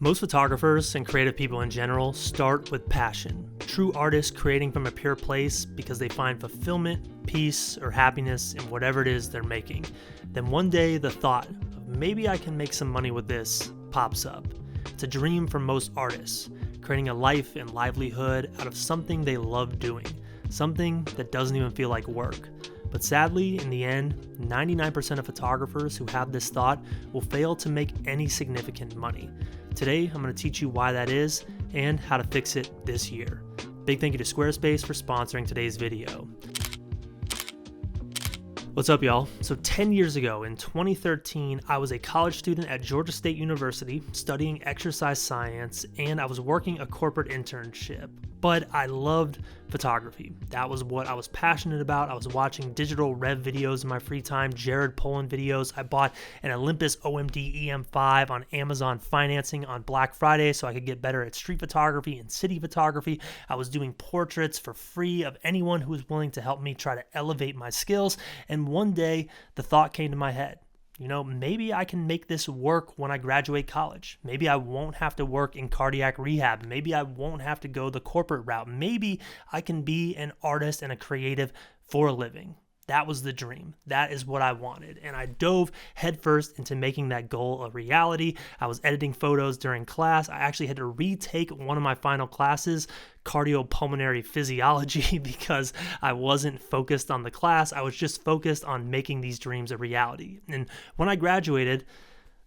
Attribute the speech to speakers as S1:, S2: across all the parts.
S1: Most photographers and creative people in general start with passion. True artists creating from a pure place because they find fulfillment, peace, or happiness in whatever it is they're making. Then one day the thought of maybe I can make some money with this pops up. It's a dream for most artists, creating a life and livelihood out of something they love doing, something that doesn't even feel like work. But sadly, in the end, 99% of photographers who have this thought will fail to make any significant money. Today, I'm going to teach you why that is and how to fix it this year. Big thank you to Squarespace for sponsoring today's video. What's up, y'all? So 10 years ago, in 2013, I was a college student at Georgia State University studying exercise science, and I was working a corporate internship. But I loved photography. That was what I was passionate about. I was watching digital rev videos in my free time, Jared Polin videos. I bought an Olympus OMD EM5 on Amazon financing on Black Friday so I could get better at street photography and city photography. I was doing portraits for free of anyone who was willing to help me try to elevate my skills. And one day, the thought came to my head. Maybe I can make this work when I graduate college. Maybe I won't have to work in cardiac rehab. Maybe I won't have to go the corporate route. Maybe I can be an artist and a creative for a living. That was the dream. That is what I wanted. And I dove headfirst into making that goal a reality. I was editing photos during class. I actually had to retake one of my final classes, cardiopulmonary physiology, because I wasn't focused on the class. I was just focused on making these dreams a reality. And when I graduated,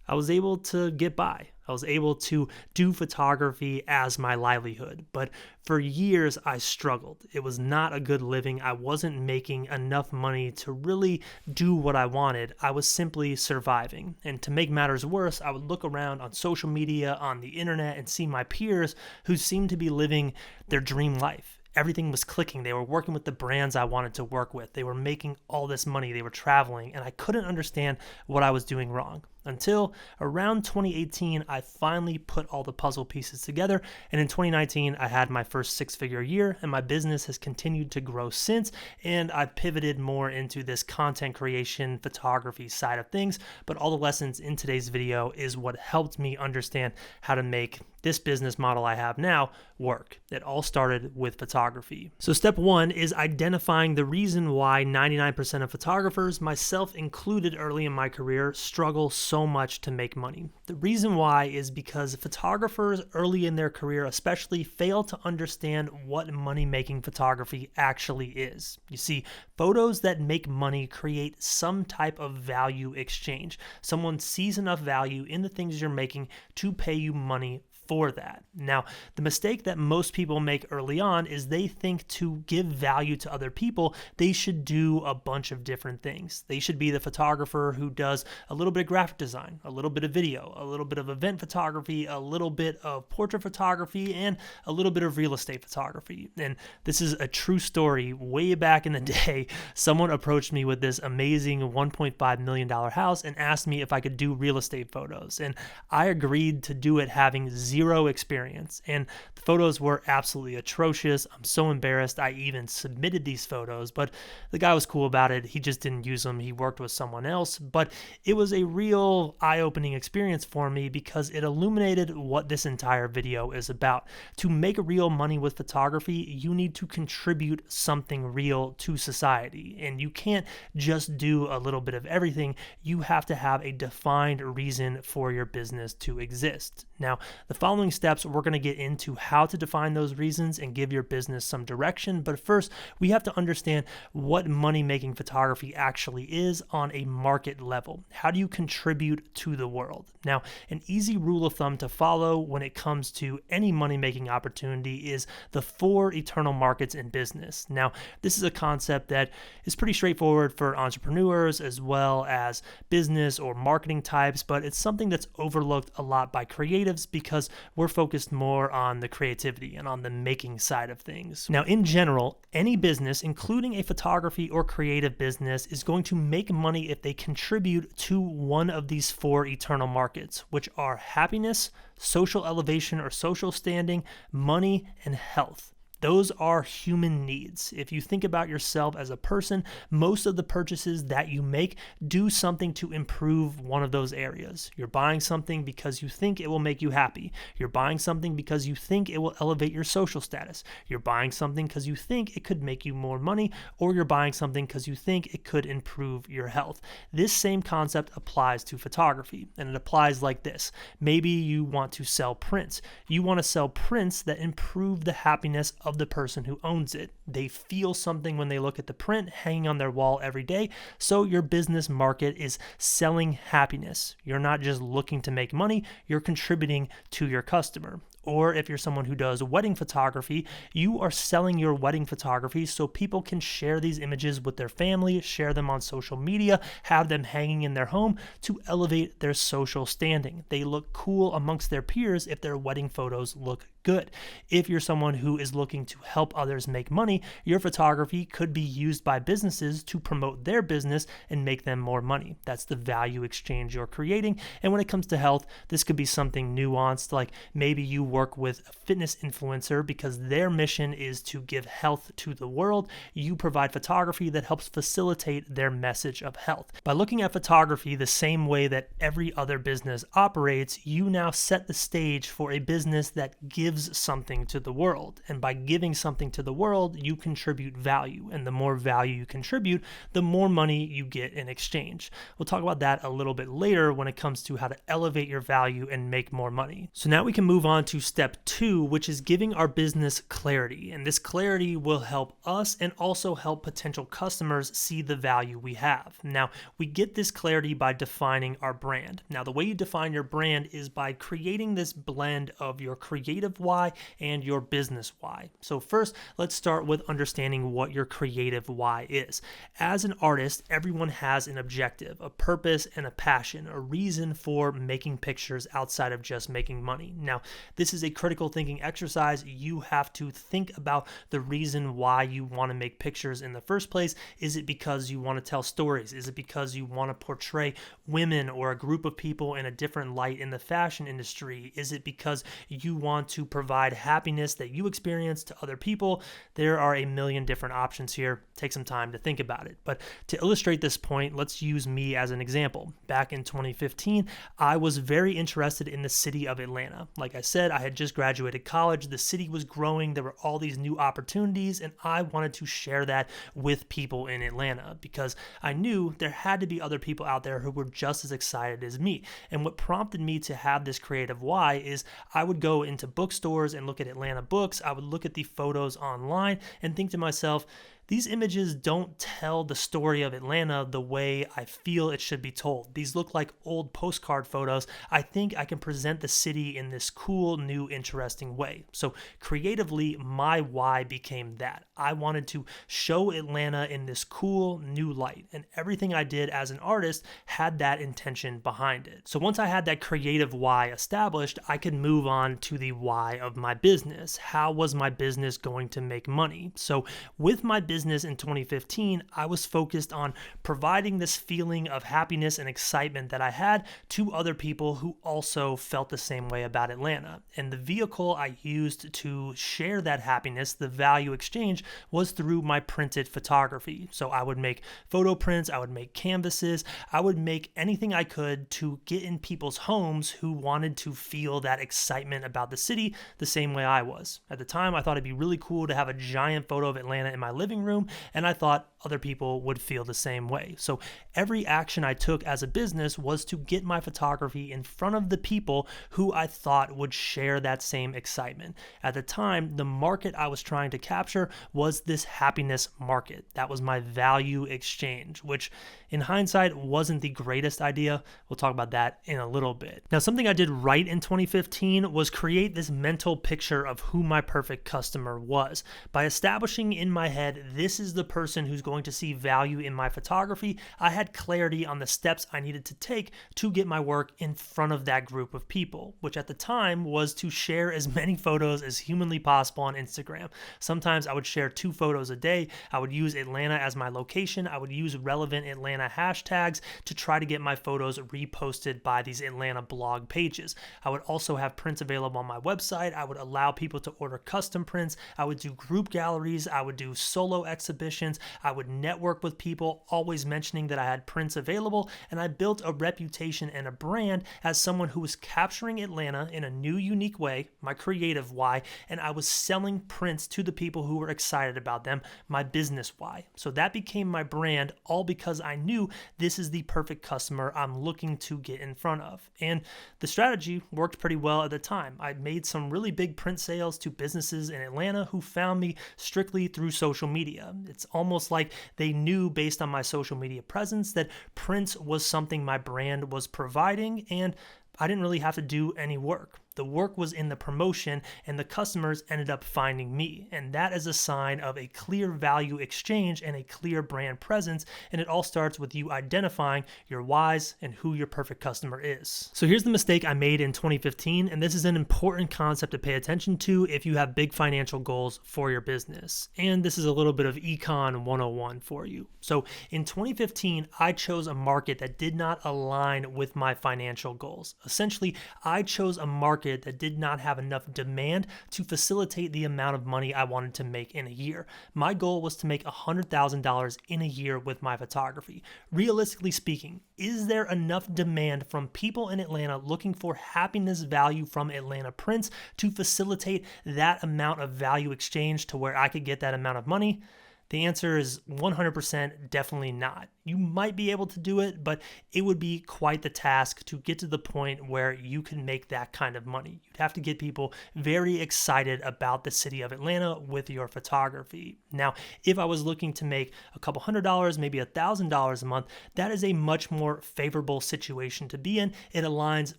S1: I was able to get by. I was able to do photography as my livelihood. But for years, I struggled. It was not a good living. I wasn't making enough money to really do what I wanted. I was simply surviving. And to make matters worse, I would look around on social media, on the internet, and see my peers who seemed to be living their dream life. Everything was clicking. They were working with the brands I wanted to work with. They were making all this money. They were traveling, and I couldn't understand what I was doing wrong. Until around 2018, I finally put all the puzzle pieces together, and in 2019, I had my first six-figure year, and my business has continued to grow since, and I've pivoted more into this content creation, photography side of things, but all the lessons in today's video is what helped me understand how to make this business model I have now work. It all started with photography. So step one is identifying the reason why 99% of photographers, myself included early in my career, struggle so much to make money. The reason why is because photographers early in their career especially fail to understand what money-making photography actually is. You see, photos that make money create some type of value exchange. Someone sees enough value in the things you're making to pay you money for that. Now, the mistake that most people make early on is they think to give value to other people, they should do a bunch of different things. They should be the photographer who does a little bit of graphic design, a little bit of video, a little bit of event photography, a little bit of portrait photography, and a little bit of real estate photography. And this is a true story. Way back in the day, someone approached me with this amazing $1.5 million house and asked me if I could do real estate photos. And I agreed to do it having zero experience, and the photos were absolutely atrocious. I'm so embarrassed I even submitted these photos, but the guy was cool about it. He just didn't use them. He worked with someone else, but it was a real eye-opening experience for me because it illuminated what this entire video is about. To make real money with photography, you need to contribute something real to society, and you can't just do a little bit of everything. You have to have a defined reason for your business to exist. Now, the following steps, we're going to get into how to define those reasons and give your business some direction. But first, we have to understand what money-making photography actually is on a market level. How do you contribute to the world? Now, an easy rule of thumb to follow when it comes to any money-making opportunity is the 4 eternal markets in business. Now, this is a concept that is pretty straightforward for entrepreneurs as well as business or marketing types, but it's something that's overlooked a lot by creatives because we're focused more on the creativity and on the making side of things. Now, in general, any business, including a photography or creative business, is going to make money if they contribute to one of these 4 eternal markets, which are happiness, social elevation or social standing, money, and health. Those are human needs. If you think about yourself as a person, most of the purchases that you make do something to improve one of those areas. You're buying something because you think it will make you happy. You're buying something because you think it will elevate your social status. You're buying something because you think it could make you more money, or you're buying something because you think it could improve your health. This same concept applies to photography, and it applies like this. Maybe you want to sell prints. You want to sell prints that improve the happiness of the person who owns it. They feel something when they look at the print hanging on their wall every day, so your business market is selling happiness. You're not just looking to make money, you're contributing to your customer. Or if you're someone who does wedding photography, you are selling your wedding photography so people can share these images with their family, share them on social media, have them hanging in their home to elevate their social standing. They look cool amongst their peers if their wedding photos look good. If you're someone who is looking to help others make money, your photography could be used by businesses to promote their business and make them more money. That's the value exchange you're creating. And when it comes to health, this could be something nuanced, like maybe you work with a fitness influencer because their mission is to give health to the world. You provide photography that helps facilitate their message of health. By looking at photography the same way that every other business operates, you now set the stage for a business that gives something to the world. And by giving something to the world, you contribute value. And the more value you contribute, the more money you get in exchange. We'll talk about that a little bit later when it comes to how to elevate your value and make more money. So now we can move on to step 2, which is giving our business clarity. And this clarity will help us and also help potential customers see the value we have. Now, we get this clarity by defining our brand. Now, the way you define your brand is by creating this blend of your creative why and your business why. So first, let's start with understanding what your creative why is. As an artist, everyone has an objective, a purpose, and a passion, a reason for making pictures outside of just making money. Now, this is a critical thinking exercise. You have to think about the reason why you want to make pictures in the first place. Is it because you want to tell stories? Is it because you want to portray women or a group of people in a different light in the fashion industry? Is it because you want to provide happiness that you experience to other people? There are a million different options here. Take some time to think about it. But to illustrate this point, let's use me as an example. Back in 2015, I was very interested in the city of Atlanta. Like I said, I had just graduated college. The city was growing. There were all these new opportunities, and I wanted to share that with people in Atlanta because I knew there had to be other people out there who were just as excited as me. And what prompted me to have this creative why is I would go into bookstores and look at Atlanta books. I would look at the photos online and think to myself, these images don't tell the story of Atlanta the way I feel it should be told. These look like old postcard photos. I think I can present the city in this cool, new, interesting way. So creatively, my why became that. I wanted to show Atlanta in this cool, new light. And everything I did as an artist had that intention behind it. So once I had that creative why established, I could move on to the why of my business. How was my business going to make money? So with my business in 2015, I was focused on providing this feeling of happiness and excitement that I had to other people who also felt the same way about Atlanta. And the vehicle I used to share that happiness, the value exchange, was through my printed photography. So I would make photo prints, I would make canvases, I would make anything I could to get in people's homes who wanted to feel that excitement about the city the same way I was. At the time, I thought it'd be really cool to have a giant photo of Atlanta in my living room, and I thought other people would feel the same way. So every action I took as a business was to get my photography in front of the people who I thought would share that same excitement. At the time, the market I was trying to capture was this happiness market. That was my value exchange, which in hindsight wasn't the greatest idea. We'll talk about that in a little bit. Now, something I did right in 2015 was create this mental picture of who my perfect customer was. By establishing in my head, this is the person who's going going to see value in my photography, I had clarity on the steps I needed to take to get my work in front of that group of people, which at the time was to share as many photos as humanly possible on Instagram. Sometimes I would share 2 photos a day. I would use Atlanta as my location. I would use relevant Atlanta hashtags to try to get my photos reposted by these Atlanta blog pages. I would also have prints available on my website. I would allow people to order custom prints. I would do group galleries. I would do solo exhibitions. I would network with people, always mentioning that I had prints available. And I built a reputation and a brand as someone who was capturing Atlanta in a new, unique way, my creative why, and I was selling prints to the people who were excited about them, my business why. So that became my brand, all because I knew this is the perfect customer I'm looking to get in front of. And the strategy worked pretty well at the time. I made some really big print sales to businesses in Atlanta who found me strictly through social media. It's almost like they knew based on my social media presence that prints was something my brand was providing, and I didn't really have to do any work. The work was in the promotion, and the customers ended up finding me. And that is a sign of a clear value exchange and a clear brand presence. And it all starts with you identifying your whys and who your perfect customer is. So here's the mistake I made in 2015. And this is an important concept to pay attention to if you have big financial goals for your business. And this is a little bit of Econ 101 for you. So in 2015, I chose a market that did not align with my financial goals. Essentially, I chose a market that did not have enough demand to facilitate the amount of money I wanted to make in a year. My goal was to make $100,000 in a year with my photography. Realistically speaking, is there enough demand from people in Atlanta looking for happiness value from Atlanta prints to facilitate that amount of value exchange to where I could get that amount of money? The answer is 100% definitely not. You might be able to do it, but it would be quite the task to get to the point where you can make that kind of money. You'd have to get people very excited about the city of Atlanta with your photography. Now, if I was looking to make a couple $100, maybe $1,000 a month, that is a much more favorable situation to be in. It aligns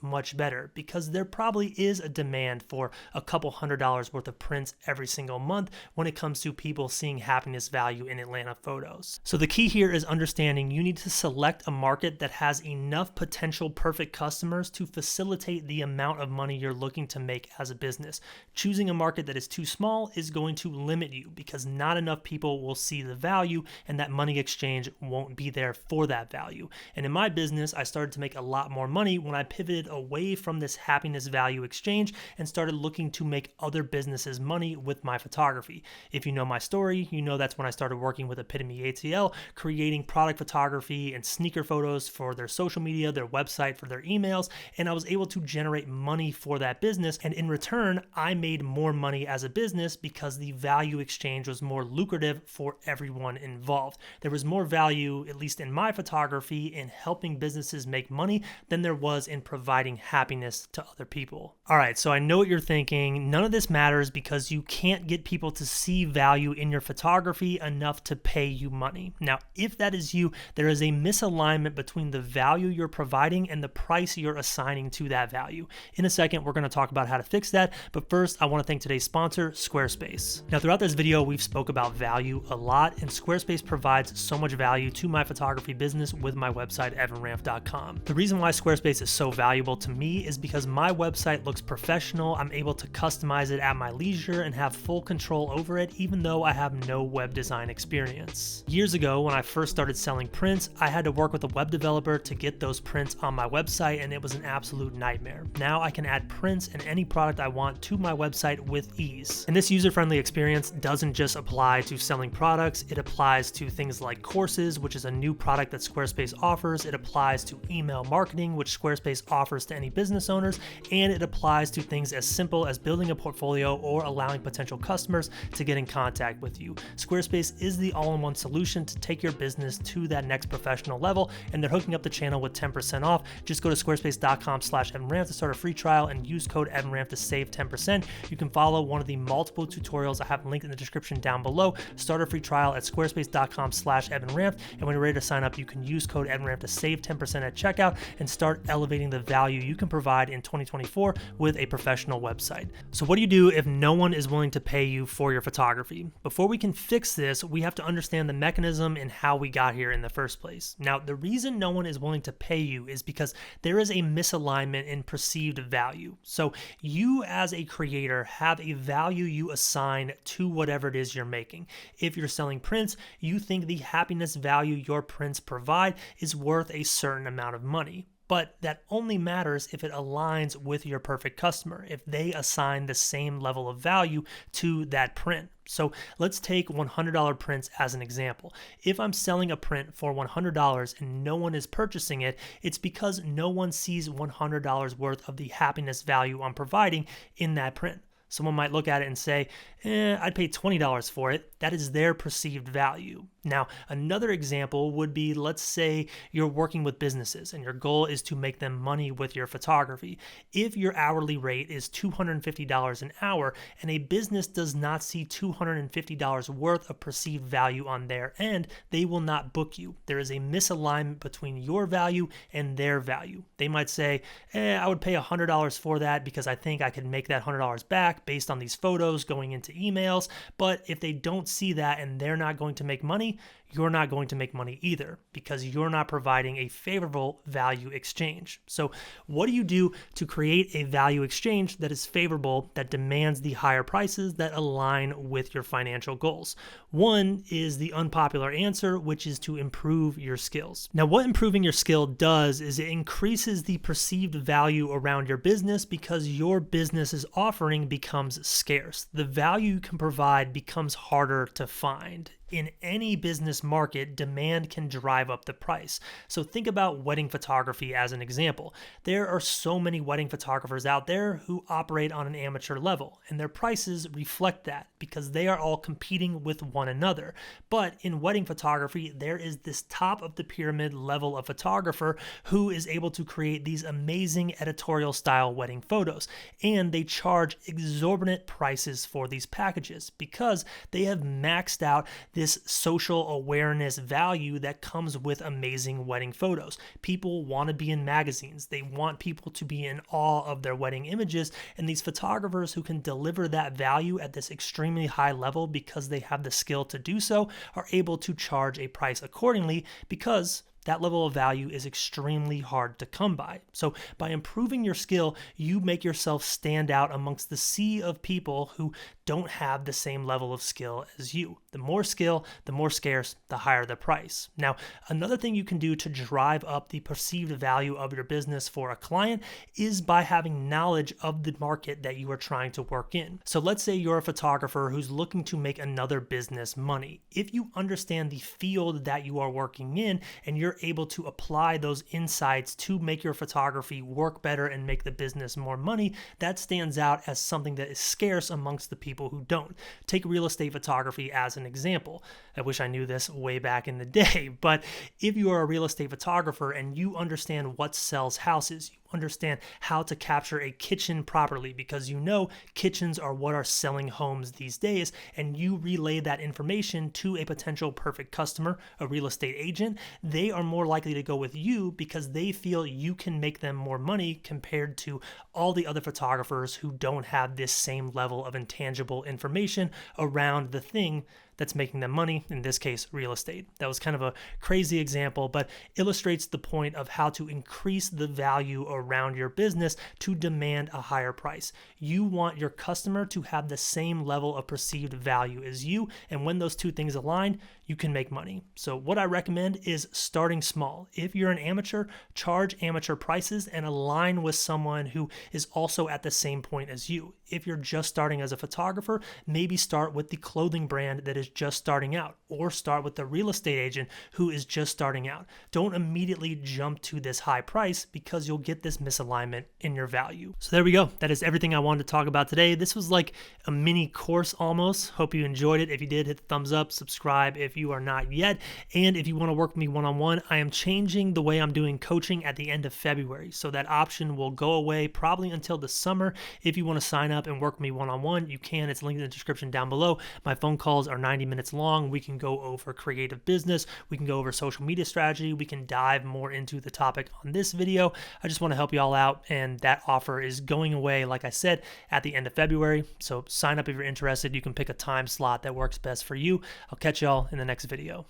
S1: much better because there probably is a demand for a couple $100 worth of prints every single month when it comes to people seeing happiness value in Atlanta photos. So the key here is understanding you need to select a market that has enough potential perfect customers to facilitate the amount of money you're looking to make as a business. Choosing a market that is too small is going to limit you because not enough people will see the value and that money exchange won't be there for that value. And in my business, I started to make a lot more money when I pivoted away from this happiness value exchange and started looking to make other businesses money with my photography. If you know my story, you know that's when I started working with Epitome ATL, creating product photography and sneaker photos for their social media, their website, for their emails, and I was able to generate money for that business. And in return, I made more money as a business because the value exchange was more lucrative for everyone involved. There was more value, at least in my photography, in helping businesses make money than there was in providing happiness to other people. All right, so I know what you're thinking. None of this matters because you can't get people to see value in your photography enough to pay you money. Now, if that is you, there is a misalignment between the value you're providing and the price you're assigning to that value. In a second, we're going to talk about how to fix that, but first, I want to thank today's sponsor, Squarespace. Now, throughout this video, we've spoke about value a lot, and Squarespace provides so much value to my photography business with my website, evanranf.com. The reason why Squarespace is so valuable to me is because my website looks professional. I'm able to customize it at my leisure and have full control over it, even though I have no web design experience. Years ago, when I first started selling prints, I had to work with a web developer to get those prints on my website, and it was an absolute nightmare. Now I can add prints and any product I want to my website with ease. And this user-friendly experience doesn't just apply to selling products, it applies to things like courses, which is a new product that Squarespace offers. It applies to email marketing, which Squarespace offers to any business owners, and it applies to things as simple as building a portfolio or allowing potential customers to get in contact with you. Squarespace is the all-in-one solution to take your business to to that next professional level, and they're hooking up the channel with 10% off. Just go to squarespace.com/EvanRamp to start a free trial and use code EvanRamp to save 10%. You can follow one of the multiple tutorials I have linked in the description down below. Start a free trial at squarespace.com/EvanRamp, and when you're ready to sign up, you can use code EvanRamp to save 10% at checkout and start elevating the value you can provide in 2024 with a professional website. So what do you do if no one is willing to pay you for your photography? Before we can fix this, we have to understand the mechanism and how we got here in the first place. Now, the reason no one is willing to pay you is because there is a misalignment in perceived value. So you as a creator have a value you assign to whatever it is you're making. If you're selling prints, you think the happiness value your prints provide is worth a certain amount of money. But that only matters if it aligns with your perfect customer, if they assign the same level of value to that print. So let's take $100 prints as an example. If I'm selling a print for $100 and no one is purchasing it, it's because no one sees $100 worth of the happiness value I'm providing in that print. Someone might look at it and say, I'd pay $20 for it. That is their perceived value. Now, another example would be, let's say you're working with businesses and your goal is to make them money with your photography. If your hourly rate is $250 an hour and a business does not see $250 worth of perceived value on their end, they will not book you. There is a misalignment between your value and their value. They might say, I would pay $100 for that because I think I could make that $100 back based on these photos going into emails. But if they don't see that and they're not going to make money, you're not going to make money either because you're not providing a favorable value exchange. So what do you do to create a value exchange that is favorable, that demands the higher prices that align with your financial goals? One is the unpopular answer, which is to improve your skills. Now, what improving your skill does is it increases the perceived value around your business because your business's offering becomes scarce. The value you can provide becomes harder to find. In any business market, demand can drive up the price. So think about wedding photography as an example. There are so many wedding photographers out there who operate on an amateur level, and their prices reflect that because they are all competing with one another. But in wedding photography, there is this top of the pyramid level of photographer who is able to create these amazing editorial style wedding photos, and they charge exorbitant prices for these packages because they have maxed out this social awareness value that comes with amazing wedding photos. People want to be in magazines. They want people to be in awe of their wedding images, and these photographers who can deliver that value at this extremely high level because they have the skill to do so are able to charge a price accordingly because that level of value is extremely hard to come by. So by improving your skill, you make yourself stand out amongst the sea of people who don't have the same level of skill as you. The more skill, the more scarce, the higher the price. Now, another thing you can do to drive up the perceived value of your business for a client is by having knowledge of the market that you are trying to work in. So let's say you're a photographer who's looking to make another business money. If you understand the field that you are working in and you're able to apply those insights to make your photography work better and make the business more money, that stands out as something that is scarce amongst the people who don't. Take real estate photography as an example. I wish I knew this way back in the day, but if you are a real estate photographer and you understand what sells houses, you understand how to capture a kitchen properly because you know kitchens are what are selling homes these days, and you relay that information to a potential perfect customer, a real estate agent, they are more likely to go with you because they feel you can make them more money compared to all the other photographers who don't have this same level of intangible information around the thing that's making them money, in this case, real estate. That was kind of a crazy example, but illustrates the point of how to increase the value around your business to demand a higher price. You want your customer to have the same level of perceived value as you, and when those two things align, you can make money. So what I recommend is starting small. If you're an amateur, charge amateur prices and align with someone who is also at the same point as you. If you're just starting as a photographer, maybe start with the clothing brand that is is just starting out, or start with the real estate agent who is just starting out. Don't immediately jump to this high price because you'll get this misalignment in your value. So there we go. That is everything I wanted to talk about today. This was like a mini course almost. Hope you enjoyed it. If you did, hit the thumbs up, subscribe if you are not yet. And if you want to work with me one-on-one, I am changing the way I'm doing coaching at the end of February. So that option will go away probably until the summer. If you want to sign up and work with me one-on-one, you can. It's linked in the description down below. My phone calls are 90 minutes long. We can go over creative business. We can go over social media strategy. We can dive more into the topic on this video. I just want to help you all out, and that offer is going away, like I said, at the end of February. So sign up if you're interested. You can pick a time slot that works best for you. I'll catch y'all in the next video.